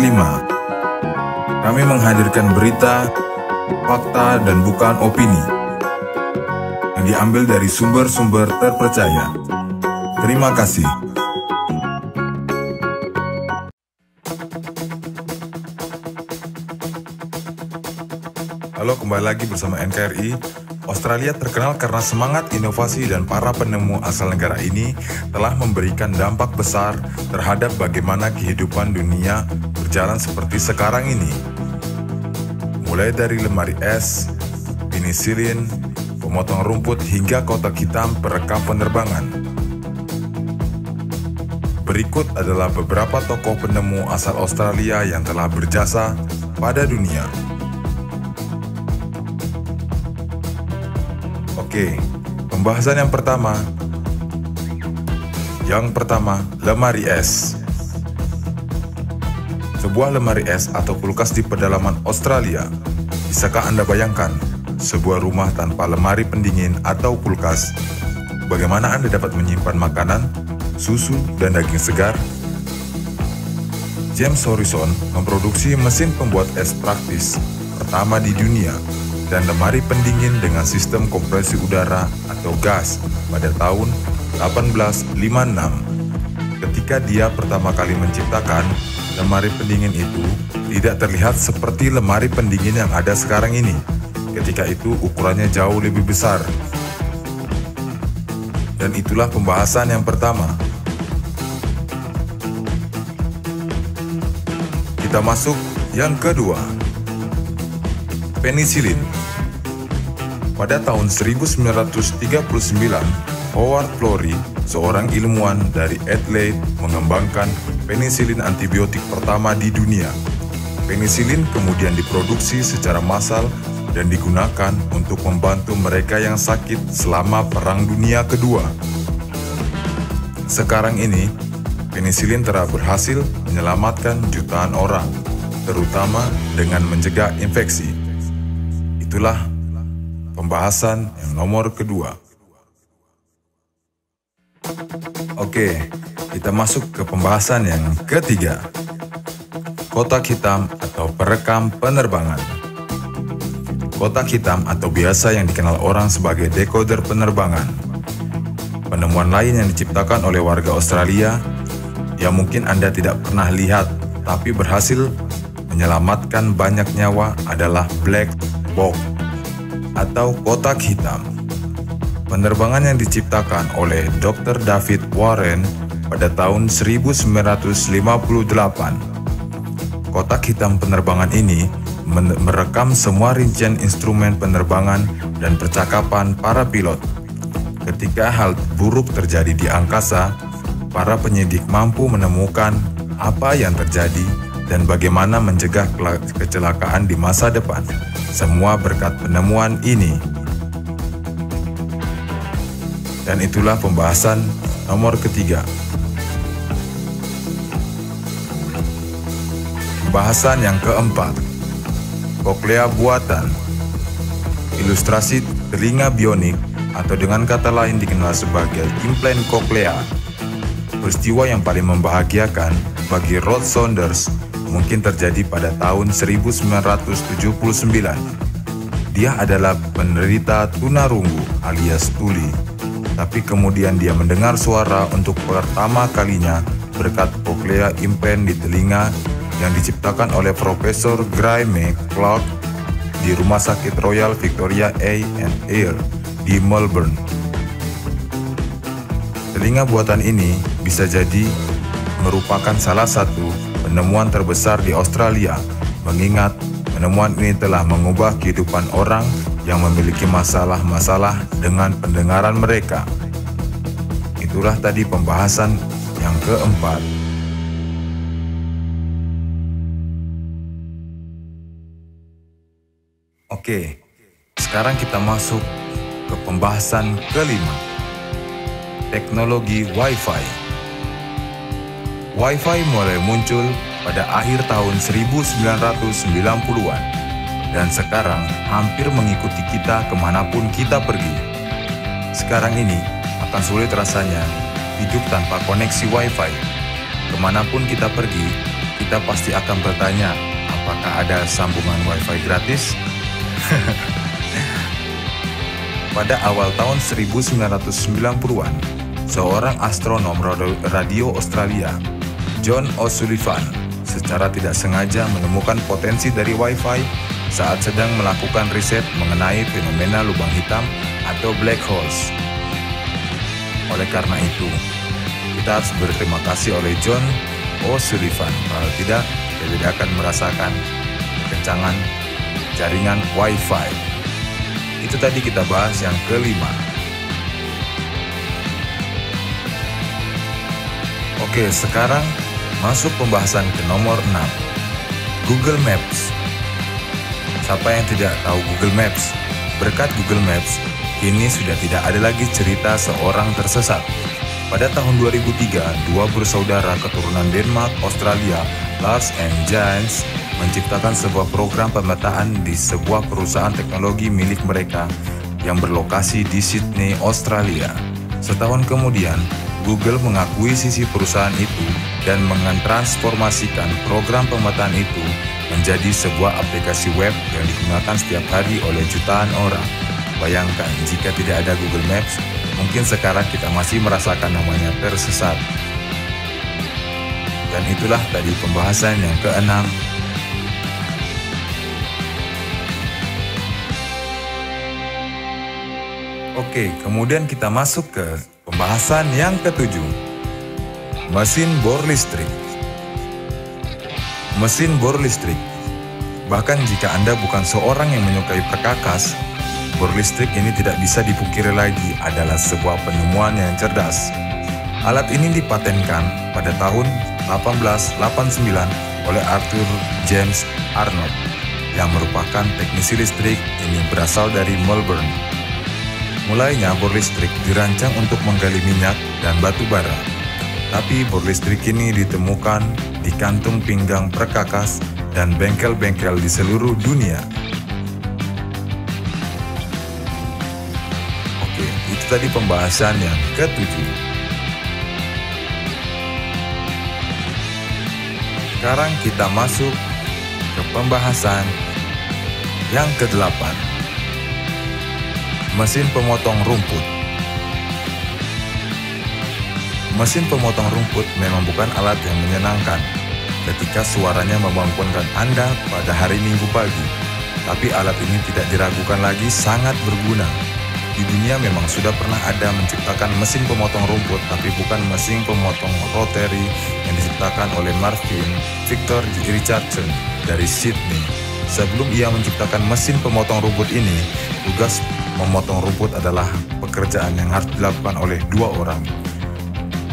kelima, kami menghadirkan berita, fakta, dan bukan opini yang diambil dari sumber-sumber terpercaya. Terima kasih. Halo, kembali lagi bersama NKRI. Australia terkenal karena semangat inovasi dan para penemu asal negara ini telah memberikan dampak besar terhadap bagaimana kehidupan dunia berjalan seperti sekarang ini. Mulai dari lemari es, penisilin, pemotong rumput hingga kotak hitam perekam penerbangan. Berikut adalah beberapa tokoh penemu asal Australia yang telah berjasa pada dunia. Oke, pembahasan yang pertama. Yang pertama, lemari es. Sebuah lemari es atau kulkas di pedalaman Australia. Bisakah Anda bayangkan sebuah rumah tanpa lemari pendingin atau kulkas? Bagaimana Anda dapat menyimpan makanan, susu, dan daging segar? James Harrison memproduksi mesin pembuat es praktis pertama di dunia dan lemari pendingin dengan sistem kompresi udara atau gas pada tahun 1856. Ketika dia pertama kali menciptakan lemari pendingin itu, tidak terlihat seperti lemari pendingin yang ada sekarang ini. Ketika itu ukurannya jauh lebih besar. Dan itulah pembahasan yang pertama. Kita masuk yang kedua. Penisilin. Pada tahun 1939, Howard Florey, seorang ilmuwan dari Adelaide, mengembangkan penisilin antibiotik pertama di dunia. Penisilin kemudian diproduksi secara massal dan digunakan untuk membantu mereka yang sakit selama Perang Dunia Kedua. Sekarang ini, penisilin telah berhasil menyelamatkan jutaan orang, terutama dengan mencegah infeksi. Itulah pembahasan yang nomor kedua. Oke, kita masuk ke pembahasan yang ketiga. Kotak hitam atau perekam penerbangan. Kotak hitam atau biasa yang dikenal orang sebagai decoder penerbangan. Penemuan lain yang diciptakan oleh warga Australia yang mungkin Anda tidak pernah lihat tapi berhasil menyelamatkan banyak nyawa adalah black box atau kotak hitam. Penerbangan yang diciptakan oleh Dr. David Warren pada tahun 1958. Kotak hitam penerbangan ini merekam semua rincian instrumen penerbangan dan percakapan para pilot. Ketika hal buruk terjadi di angkasa, para penyidik mampu menemukan apa yang terjadi dan bagaimana mencegah kecelakaan di masa depan. Semua berkat penemuan ini. Dan itulah pembahasan nomor ketiga. Pembahasan yang keempat. Koklea buatan. Ilustrasi telinga bionik atau dengan kata lain dikenal sebagai implant koklea. Peristiwa yang paling membahagiakan bagi Rod Saunders mungkin terjadi pada tahun 1979. Dia adalah penderita tunarungu alias tuli, tapi kemudian dia mendengar suara untuk pertama kalinya berkat koklea implant di telinga yang diciptakan oleh Profesor Graeme Clark di Rumah Sakit Royal Victoria A&E di Melbourne. Telinga buatan ini bisa jadi merupakan salah satu penemuan terbesar di Australia, mengingat penemuan ini telah mengubah kehidupan orang yang memiliki masalah-masalah dengan pendengaran mereka. Itulah tadi pembahasan yang keempat. Oke, sekarang kita masuk ke pembahasan kelima. Teknologi Wi-Fi. Wi-Fi mulai muncul pada akhir tahun 1990-an dan sekarang hampir mengikuti kita kemanapun kita pergi. Sekarang ini akan sulit rasanya hidup tanpa koneksi Wi-Fi. Kemanapun kita pergi, kita pasti akan bertanya, apakah ada sambungan Wi-Fi gratis? Pada awal tahun 1990-an, seorang astronom radio Australia, John O'Sullivan, secara tidak sengaja menemukan potensi dari Wi-Fi saat sedang melakukan riset mengenai fenomena lubang hitam atau black holes. Oleh karena itu, kita harus berterima kasih oleh John O'Sullivan. Kalau tidak, kita tidak akan merasakan kekencangan jaringan Wi-Fi. Itu tadi kita bahas yang kelima. Oke, sekarang masuk pembahasan ke nomor 6. Google Maps. Siapa yang tidak tahu Google Maps? Berkat Google Maps, kini sudah tidak ada lagi cerita seorang tersesat. Pada tahun 2003, dua bersaudara keturunan Denmark, Australia, Lars and Jens, menciptakan sebuah program pemetaan di sebuah perusahaan teknologi milik mereka yang berlokasi di Sydney, Australia. Setahun kemudian, Google mengakui sisi perusahaan itu dan mentransformasikan program pemetaan itu menjadi sebuah aplikasi web yang digunakan setiap hari oleh jutaan orang. Bayangkan, jika tidak ada Google Maps, mungkin sekarang kita masih merasakan namanya tersesat. Dan itulah tadi pembahasan yang keenam. Oke, kemudian kita masuk ke pembahasan yang ketujuh. Mesin bor listrik. Mesin bor listrik. Bahkan jika Anda bukan seorang yang menyukai perkakas, bor listrik ini tidak bisa dipungkiri lagi adalah sebuah penemuan yang cerdas. Alat ini dipatenkan pada tahun 1889 oleh Arthur James Arnold yang merupakan teknisi listrik ini berasal dari Melbourne. Mulainya bor listrik dirancang untuk menggali minyak dan batu bara. Tapi bor listrik ini ditemukan di kantung pinggang perkakas dan bengkel-bengkel di seluruh dunia. Oke, itu tadi pembahasan yang ketujuh. Sekarang kita masuk ke pembahasan yang kedelapan. Mesin pemotong rumput. Mesin pemotong rumput memang bukan alat yang menyenangkan ketika suaranya membangunkan Anda pada hari Minggu pagi. Tapi alat ini tidak diragukan lagi sangat berguna. Di dunia memang sudah pernah ada menciptakan mesin pemotong rumput, tapi bukan mesin pemotong rotary yang diciptakan oleh Marvin Victor Richardson dari Sydney. Sebelum ia menciptakan mesin pemotong rumput ini, tugas memotong rumput adalah pekerjaan yang harus dilakukan oleh dua orang.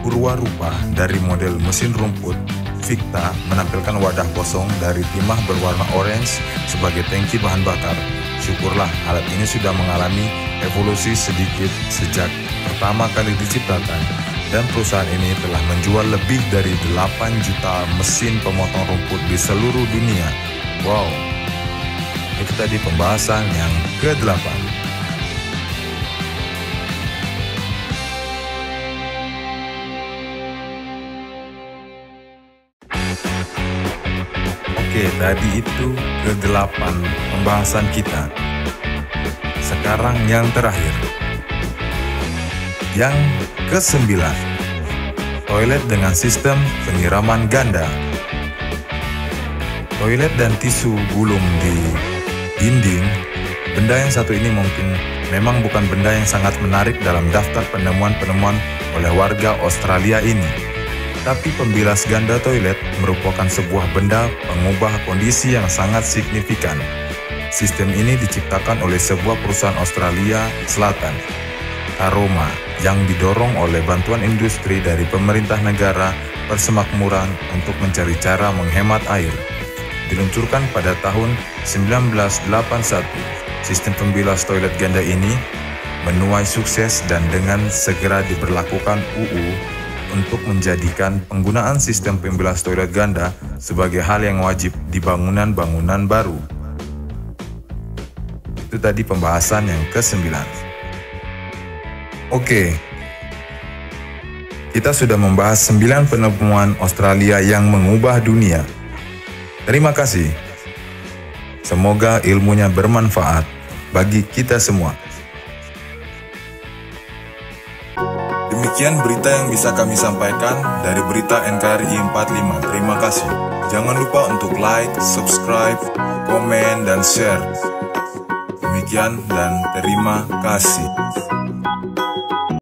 Purwarupa dari model mesin rumput Victa menampilkan wadah kosong dari timah berwarna orange sebagai tangki bahan bakar. Syukurlah alat ini sudah mengalami evolusi sedikit sejak pertama kali diciptakan, dan perusahaan ini telah menjual lebih dari 8 juta mesin pemotong rumput di seluruh dunia. Wow, itu tadi pembahasan yang ke-8. Oke, tadi itu ke-8 pembahasan kita. Sekarang yang terakhir. Yang ke-9. Toilet dengan sistem penyiraman ganda. Toilet dan tisu gulung di dinding. Benda yang satu ini mungkin memang bukan benda yang sangat menarik dalam daftar penemuan-penemuan oleh warga Australia ini. Tapi pembilas ganda toilet merupakan sebuah benda pengubah kondisi yang sangat signifikan. Sistem ini diciptakan oleh sebuah perusahaan Australia Selatan, Aroma, yang didorong oleh bantuan industri dari pemerintah negara persemakmuran untuk mencari cara menghemat air. Diluncurkan pada tahun 1981, sistem pembilas toilet ganda ini menuai sukses dan dengan segera diberlakukan UU untuk menjadikan penggunaan sistem pembilas toilet ganda sebagai hal yang wajib di bangunan-bangunan baru. Itu tadi pembahasan yang ke-9. Oke, kita sudah membahas 9 penemuan Australia yang mengubah dunia. Terima kasih. Semoga ilmunya bermanfaat bagi kita semua. Demikian berita yang bisa kami sampaikan dari berita NKRI 45. Terima kasih. Jangan lupa untuk like, subscribe, komen, dan share. Demikian dan terima kasih.